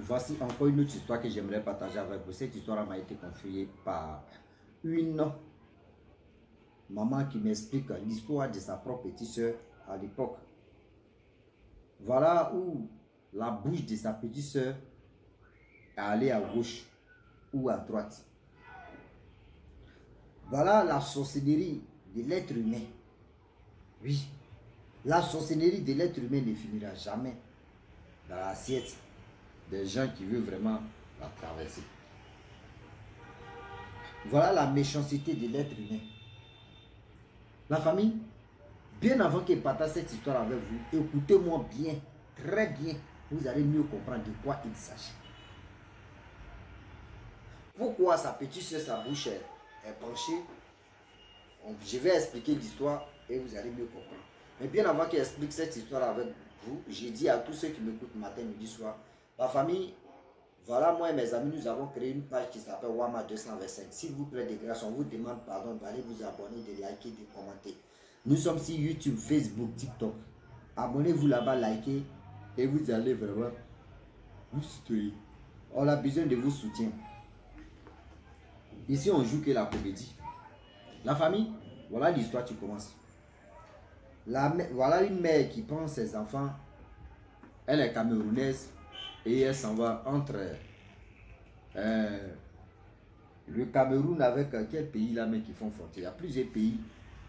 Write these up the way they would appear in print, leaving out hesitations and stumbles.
Voici encore une autre histoire que j'aimerais partager avec vous. Cette histoire m'a été confiée par une maman qui m'explique l'histoire de sa propre petite soeur à l'époque. Voilà où la bouche de sa petite soeur est allée à gauche ou à droite. Voilà la sorcellerie de l'être humain. Oui, la sorcellerie de l'être humain ne finira jamais dans l'assiette des gens qui veulent vraiment la traverser. Voilà la méchanceté de l'être humain. La famille, bien avant qu'il partage cette histoire avec vous, écoutez-moi bien, très bien, vous allez mieux comprendre de quoi il s'agit. Pourquoi sa petite soeur, sa bouche est penchée? Je vais expliquer l'histoire et vous allez mieux comprendre. Mais bien avant qu'il explique cette histoire avec vous, j'ai dit à tous ceux qui m'écoutent matin, midi, soir, la famille, voilà, moi et mes amis, nous avons créé une page qui s'appelle Wama 225. S'il vous plaît, de grâce, on vous demande pardon d'aller vous abonner, de liker, de commenter. Nous sommes sur YouTube, Facebook, TikTok. Abonnez-vous là-bas, likez et vous allez vraiment vous soutenir. On a besoin de vos soutiens. Ici, on joue que la comédie. La famille, voilà l'histoire qui commence. Voilà une mère qui prend ses enfants. Elle est camerounaise et elle s'en va entre le Cameroun avec quel pays là, mais qui font frontière. Il y a plusieurs pays.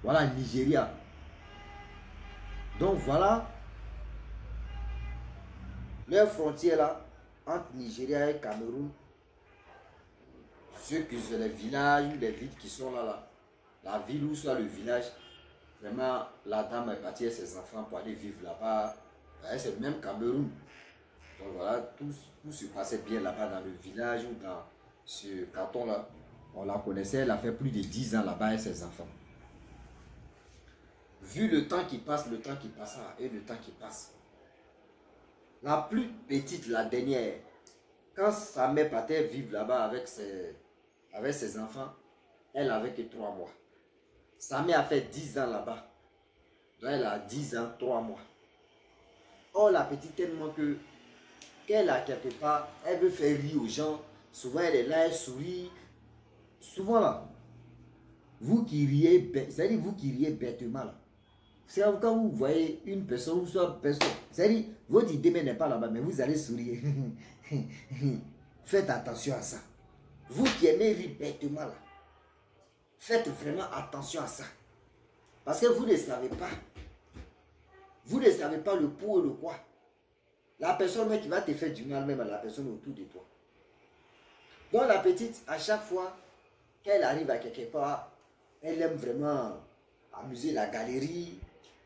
Voilà, Nigeria. Donc voilà leur frontière là entre Nigeria et Cameroun. Ceux qui sont les villages ou les villes qui sont là. La ville ou soit le village, vraiment la dame est partie avec ses enfants pour aller vivre là-bas. C'est le même Cameroun. Donc voilà, tout se passait bien là-bas dans le village ou dans ce canton-là. On la connaissait, elle a fait plus de 10 ans là-bas avec ses enfants. Vu le temps qui passe, le temps qui passe et le temps qui passe. La plus petite, la dernière, quand sa mère partait vivre là-bas avec ses enfants, elle avait que 3 mois. Sa mère a fait 10 ans là-bas. Donc elle a 10 ans, 3 mois. Or la petite tellement que qu'elle a quelque part, elle veut faire rire aux gens. Souvent elle est là, elle sourit. Souvent là, vous qui riez, c'est-à-dire vous qui riez bêtement là. C'est quand vous voyez une personne ou soit personne, c'est-à-dire votre idée n'est pas là-bas, mais vous allez sourire. Faites attention à ça. Vous qui aimez rire bêtement là, faites vraiment attention à ça. Parce que vous ne savez pas. Vous ne savez pas le pour et le quoi. La personne même qui va te faire du mal, même à la personne autour de toi. Donc la petite, à chaque fois qu'elle arrive à quelque part, elle aime vraiment amuser la galerie.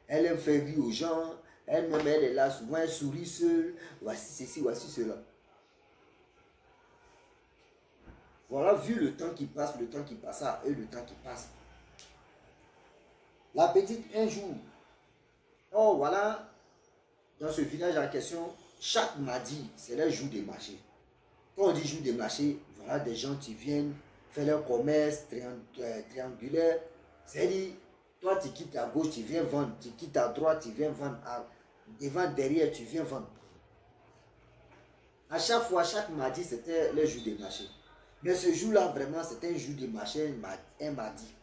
Elle aime faire rire aux gens. Elle-même, elle est là, souvent elle sourit seule. Voici ceci, voici cela. Voilà, vu le temps qui passe, le temps qui passe et le temps qui passe. La petite, un jour, oh voilà, dans ce village en question, chaque mardi, c'est le jour des marchés. Quand on dit jour des marchés, voilà des gens qui viennent faire leur commerce triangulaire. C'est-à-dire, toi tu quittes à gauche, tu viens vendre, tu quittes à droite, tu viens vendre, devant, derrière, tu viens vendre. À chaque fois, chaque mardi, c'était le jour des marchés. Mais ce jour-là, vraiment, c'était un jour des marchés, un mardi.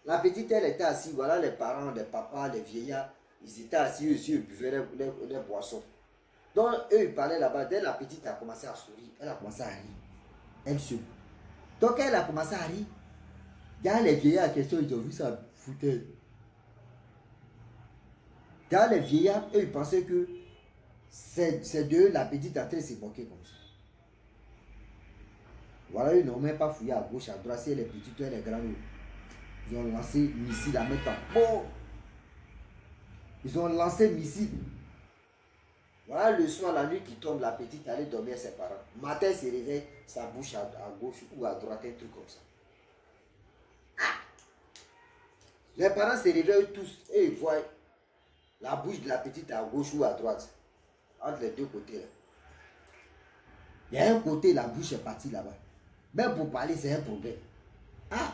La petite, elle était assise, voilà les parents, les papas, les vieillards, ils étaient assis, eux aussi, ils buvaient les boissons. Donc, eux, ils parlaient là-bas. Dès la petite a commencé à sourire, elle a commencé à rire. Elle seule. Donc, elle a commencé à rire. Dans les vieillards en question, ils ont vu ça foutait. Dans les vieillards, eux, ils pensaient que c'est d'eux, la petite a très se moquer comme ça. Voilà, ils n'ont même pas fouillé à gauche, à droite, c'est les petites et les grands. Ils ont lancé missile à mettre en bon. Ils ont lancé missile. Voilà le soir, la nuit qui tombe, la petite allait dormir avec ses parents. Matin, elle se réveille, sa bouche à gauche ou à droite, un truc comme ça. Ah! Les parents se réveillent tous et ils voient la bouche de la petite à gauche ou à droite. Entre les deux côtés. Là. Il y a un côté, la bouche est partie là-bas. Même pour parler, c'est un problème. Ah!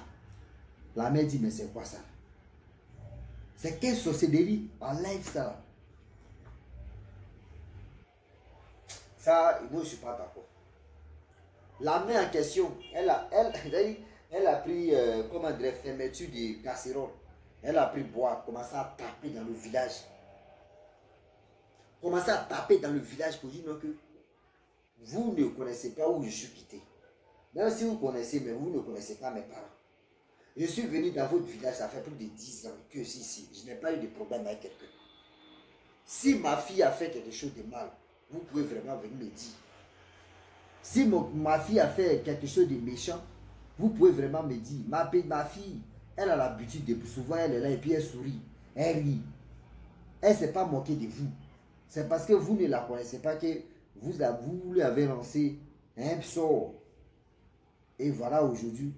La mère dit, mais c'est quoi ça? C'est quelle sorcellerie en live ça? Ça, moi, je ne suis pas d'accord. La main en question, elle a pris, comment dire, fermeture de casserole. Elle a pris bois, commencé à taper dans le village. Commencé à taper dans le village pour dire non, que vous ne connaissez pas où je suis quitté. Même si vous connaissez, mais vous ne connaissez pas mes parents. Je suis venu dans votre village, ça fait plus de 10 ans que ici. Je n'ai pas eu de problème avec quelqu'un. Si ma fille a fait quelque chose de mal, vous pouvez vraiment venir me dire. Si ma fille a fait quelque chose de méchant, vous pouvez vraiment me dire. Ma fille, elle a l'habitude de souvent elle est là et puis elle sourit. Elle rit. Elle ne s'est pas moquée de vous. C'est parce que vous ne la connaissez pas que vous lui avez lancé un sort. Et voilà aujourd'hui,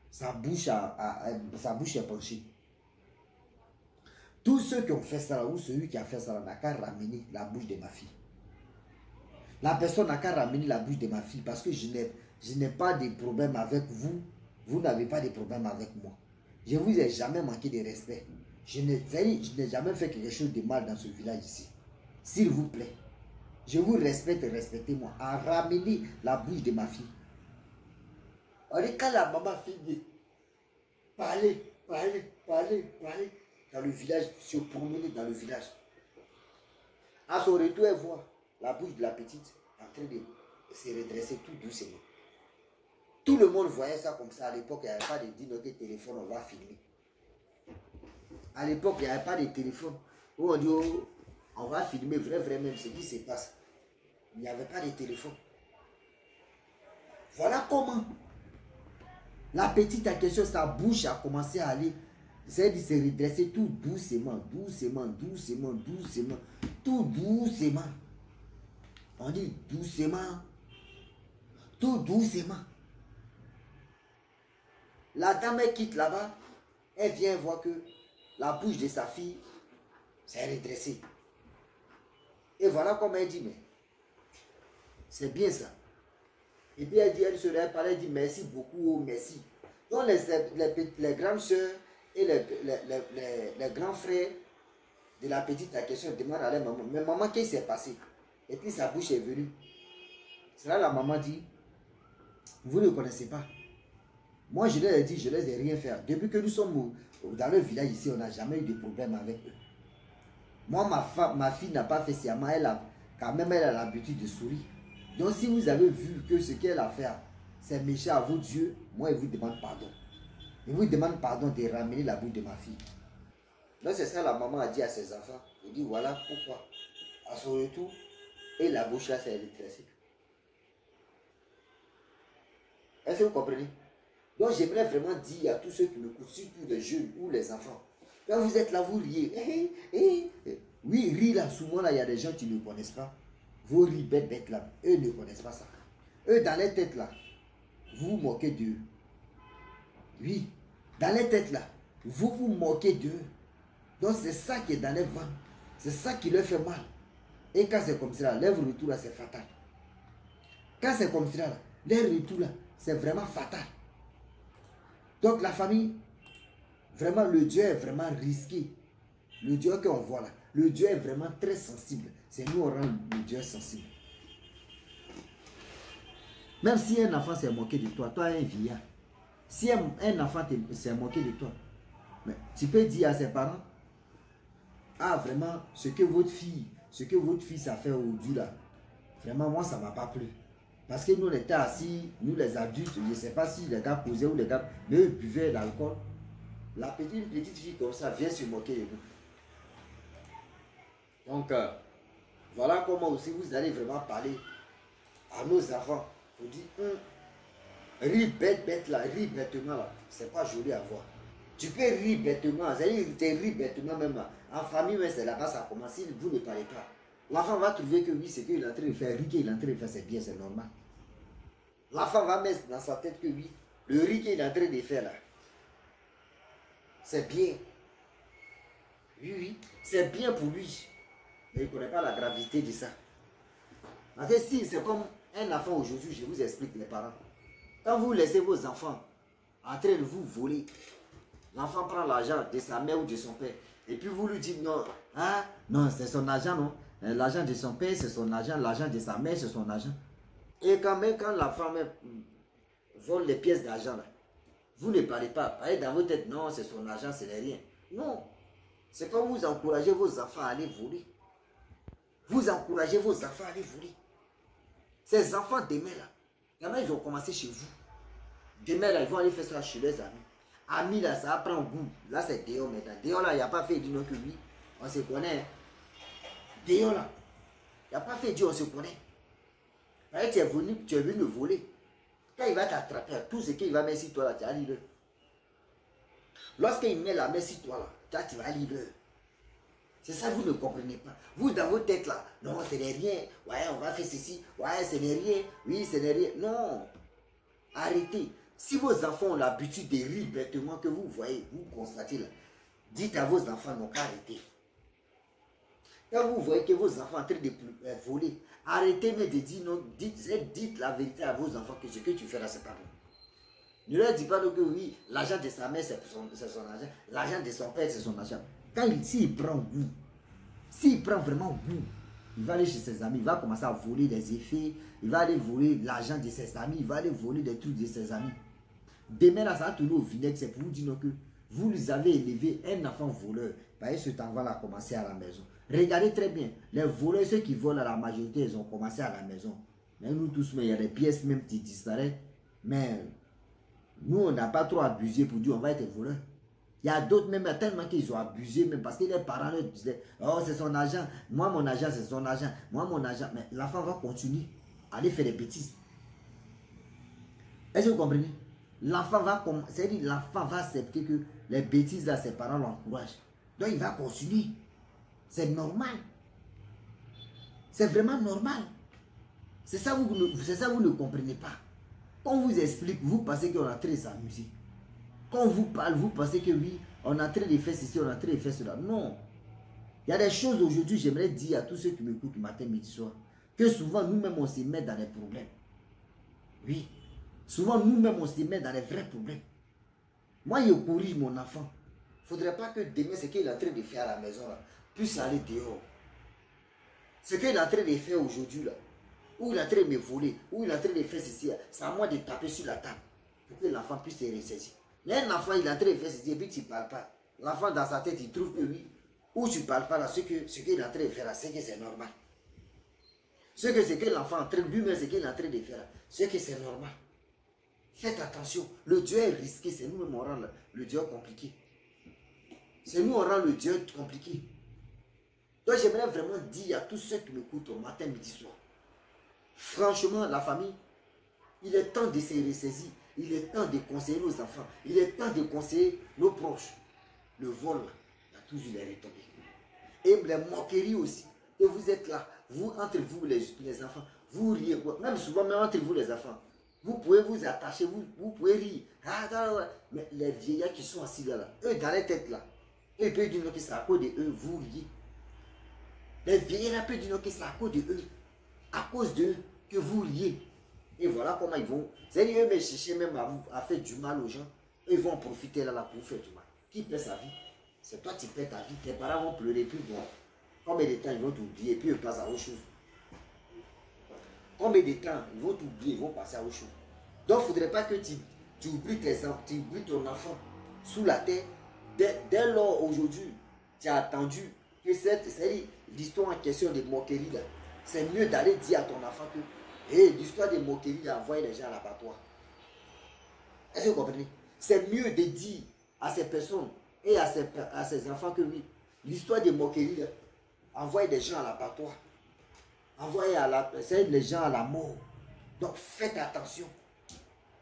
sa bouche est penchée. Tous ceux qui ont fait ça, ou celui qui a fait ça, n'a qu'à ramener la bouche de ma fille. La personne n'a qu'à ramener la bouche de ma fille parce que je n'ai pas de problème avec vous. Vous n'avez pas de problème avec moi. Je ne vous ai jamais manqué de respect. Je n'ai jamais fait quelque chose de mal dans ce village ici. S'il vous plaît, je vous respecte et respectez-moi. À ramener la bouche de ma fille. On dit quand la maman finit, parler dans le village, se promener dans le village. À son retour, elle voit la bouche de la petite en train de se redresser tout doucement. Tout le monde voyait ça comme ça. À l'époque, il n'y avait pas de dire que téléphone, on va filmer. À l'époque, il n'y avait pas de téléphone où on dit oh, on va filmer vrai même ce qui se passe. Il n'y avait pas de téléphone. Voilà comment la petite en question, sa bouche a commencé à aller. C'est-à-dire se redresser tout doucement. Tout doucement. On dit doucement. Tout doucement. La dame, elle quitte là-bas. Elle vient voir que la bouche de sa fille s'est redressée. Et voilà comment elle dit, mais c'est bien ça. Et puis elle dit, elle se réveille, elle dit merci beaucoup, oh, merci. Donc les grandes soeurs et les grands frères de la petite à question demandent à la maman, mais maman, qu'est-ce qui s'est passé? Et puis sa bouche est venue. C'est là la maman dit, vous ne connaissez pas. Moi je leur ai dit, je ne les ai rien fait. Depuis que nous sommes dans le village ici, on n'a jamais eu de problème avec eux. Moi, ma fille n'a pas fait sciemment, elle a l'habitude de sourire. Donc si vous avez vu que ce qu'elle a fait, c'est méchant à vos yeux, moi, il vous demande pardon. Il vous demande pardon de ramener la bouche de ma fille. Donc c'est ça la maman a dit à ses enfants. Il dit voilà pourquoi. À son retour, et la bouche là s'est redressée. Est-ce que vous comprenez? Donc j'aimerais vraiment dire à tous ceux qui me écoutent, surtout les jeunes ou les enfants, quand vous êtes là, vous riez. Oui, rire là, souvent là, il y a des gens qui ne connaissent pas. Vous riez bête là, eux ne connaissent pas ça. Eux dans les têtes là, vous vous moquez d'eux. Oui, dans les têtes là, vous vous moquez d'eux. Donc c'est ça qui est dans les ventres. C'est ça qui leur fait mal. Et quand c'est comme ça, leur retour là, c'est fatal. Quand c'est comme ça, leur retour là, c'est vraiment fatal. Donc la famille, vraiment le Dieu est vraiment risqué. Le Dieu qu'on voit là, le Dieu est vraiment très sensible. C'est nous on rend le Dieu sensible. Même si un enfant s'est moqué de toi, toi un vieillard. Si un enfant s'est moqué de toi, mais tu peux dire à ses parents, ah vraiment, ce que votre fils a fait aujourd'hui là, vraiment moi ça ne m'a pas plu. Parce que nous on était assis, nous les adultes, je ne sais pas si les gars causaient ou les gars, mais eux buvaient l'alcool. La petite fille comme ça vient se moquer de nous. Donc, voilà comment aussi vous allez vraiment parler à nos enfants. Vous dites, rire bête là, rire bêtement là, c'est pas joli à voir. Tu peux rire bêtement, c'est-à-dire tu ris bêtement même là. En famille, mais c'est là-bas ça commence, si vous ne parlez pas. L'enfant va trouver que oui, c'est qu'il est en train de faire, rire qu'il est en train de faire, c'est bien, c'est normal. L'enfant va mettre dans sa tête que oui, le rire qu'il est en train de faire là, c'est bien. Oui, c'est bien pour lui. Mais il ne connaît pas la gravité de ça. Parce que si c'est comme un enfant aujourd'hui, je vous explique les parents. Quand vous laissez vos enfants en train de vous voler, l'enfant prend l'argent de sa mère ou de son père, et puis vous lui dites non, hein, non, c'est son argent, non. L'argent de son père, c'est son argent. L'argent de sa mère, c'est son argent. Et quand même, quand la femme vole les pièces d'argent, là, vous ne parlez pas. Parlez dans votre tête, non, c'est son argent, c'est rien. Non. C'est quand vous encouragez vos enfants à aller voler. Vous encouragez vos enfants à aller voler. Ces enfants demain, là, quand ils ont commencé chez vous. Demain, là, ils vont aller faire ça chez leurs amis. Amis, là, ça prend goût. Là, c'est Déo maintenant. Déo, là, il n'y a pas fait du nom que oui. On se connaît. Déo, là, il n'y a pas fait du on se connaît. Tu es venu voler. Quand il va t'attraper, tout ce qu'il va mettre sur toi, là, tu vas lire. Lorsqu'il met la main sur toi, là, tu vas lire. C'est ça, vous ne comprenez pas. Vous, dans votre tête, là, non, ce n'est rien. Ouais, on va faire ceci. Ouais, ce n'est rien. Oui, ce n'est rien. Non. Arrêtez. Si vos enfants ont l'habitude de rire bêtement que vous voyez, vous constatez là, dites à vos enfants, non, qu'arrêtez. Quand vous voyez que vos enfants sont en train de voler, arrêtez mais de dire non, dites la vérité à vos enfants que ce que tu fais là, c'est pas bon. Ne leur dites pas que oui, l'argent de sa mère, c'est son argent, l'argent de son père, c'est son argent. S'il prend goût, s'il prend vraiment goût, il va aller chez ses amis, il va commencer à voler des effets, il va aller voler l'argent de ses amis, il va aller voler des trucs de ses amis. Demain, là, ça va tourner au vinaigre, c'est pour vous dire que vous avez élevé un enfant voleur. Bah, ce temps va commencer à la maison. Regardez très bien, les voleurs, ceux qui volent à la majorité, ils ont commencé à la maison. Mais nous tous, il y a des pièces même qui disparaissent. Mais nous, on n'a pas trop abusé pour dire on va être voleur. Il y a d'autres même tellement qu'ils ont abusé, même parce que les parents leur disaient, oh c'est son argent, moi mon argent c'est son argent, moi mon argent. Mais l'enfant va continuer à aller faire des bêtises. Est-ce que vous comprenez? L'enfant va accepter que les bêtises là, ses parents l'encouragent. Donc il va continuer. C'est normal. C'est vraiment normal. C'est ça, vous ne comprenez pas. Quand on vous explique, vous pensez qu'on est en train de s'amuser. Quand on vous parle, vous pensez que oui, on est en train de faire ceci, on est en train de faire cela. Non. Il y a des choses aujourd'hui, j'aimerais dire à tous ceux qui m'écoutent matin, midi, soir, que souvent nous-mêmes on se met dans des problèmes. Oui. Souvent nous-mêmes on se met dans des vrais problèmes. Moi, je corrige mon enfant. Il ne faudrait pas que demain, ce qu'il est en train de faire à la maison, là, puisse aller dehors. Ce qu'il est en train de faire aujourd'hui, là, ou il est en train de me voler, ou il est en train de faire ceci, c'est à moi de taper sur la table pour que l'enfant puisse se ressaisir. Mais un enfant, il est en train de faire ceci, et puis tu ne parles pas. L'enfant, dans sa tête, il trouve que oui, ou tu ne parles pas là, ce qu'il est en train de faire là, c'est que c'est normal. Ce que l'enfant est en train de lui-même, ce qu'il est en train de faire là, c'est que c'est normal. Faites attention, le Dieu est risqué, c'est nous-mêmes on rend le Dieu compliqué. C'est nous on rend le Dieu compliqué. Donc j'aimerais vraiment dire à tous ceux qui m'écoutent au matin, midi, soir. Franchement, la famille, il est temps de se ressaisir. Il est temps de conseiller nos enfants. Il est temps de conseiller nos proches. Le vol, il y a toujours les retombées. Et les moqueries aussi. Et vous êtes là, vous, entre vous les enfants, vous riez. Même souvent, même entre vous les enfants. Vous pouvez vous attacher, vous pouvez rire. Mais les vieillards qui sont assis là, eux dans les têtes là, eux peuvent dire que c'est à cause de eux, vous riez. Les vieillards peuvent dire que c'est à cause de eux, à cause d'eux que vous riez. Et voilà comment ils vont. C'est-à-dire, eux, mais chercher même à faire du mal aux gens. Eux, ils vont en profiter là pour faire du mal. Qui perd sa vie? C'est toi qui perds ta vie. Tes parents vont pleurer, puis bon. Combien de temps ils vont t'oublier, puis ils passent à autre chose. Combien de temps ils vont t'oublier, ils vont passer à autre chose. Donc, il ne faudrait pas que tu oublies ton enfant sous la terre. Dès lors, aujourd'hui, tu as attendu que l'histoire en question de moquerie, c'est mieux d'aller dire à ton enfant que l'histoire de moquerie, envoyer les gens à l'abattoir. Est-ce que vous comprenez? C'est mieux de dire à ces personnes et à ces enfants que oui, l'histoire de moquerie, envoyer des gens à l'abattoir. Envoyer les gens à la mort. Donc faites attention.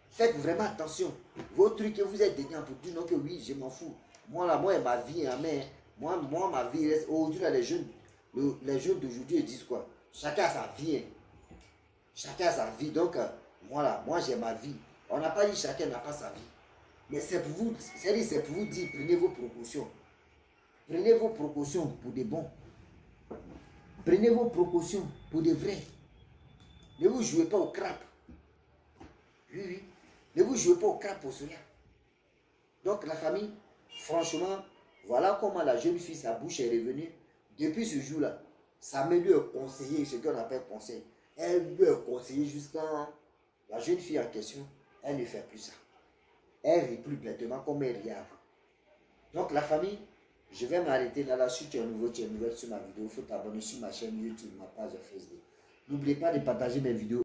Faites vraiment attention. Vos trucs que vous êtes dedans pour dire non que oui, je m'en fous. Moi, là, moi, ma vie, hein, mais moi, ma vie reste. Aujourd'hui, les jeunes d'aujourd'hui, ils disent quoi? Chacun a sa vie. Hein. Chacun a sa vie. Donc, voilà, moi, j'ai ma vie. On n'a pas dit chacun n'a pas sa vie. Mais c'est pour vous dire, prenez vos précautions. Prenez vos précautions pour des bons. Prenez vos précautions pour des vrais. Ne vous jouez pas au crap. Oui, oui. Ne vous jouez pas au crap pour cela. Donc la famille, franchement, voilà comment la jeune fille, sa bouche est revenue. Depuis ce jour-là, Sa mère lui a conseillé ce qu'on appelle conseil. Elle lui a conseillé jusqu'à la jeune fille en question, elle ne fait plus ça. Elle rit plus bêtement comme elle riait avant. Donc la famille, je vais m'arrêter là. Si tu es nouveau, tu es nouvelle sur ma vidéo, il faut t'abonner sur ma chaîne YouTube, ma page Facebook. N'oubliez pas de partager mes vidéos.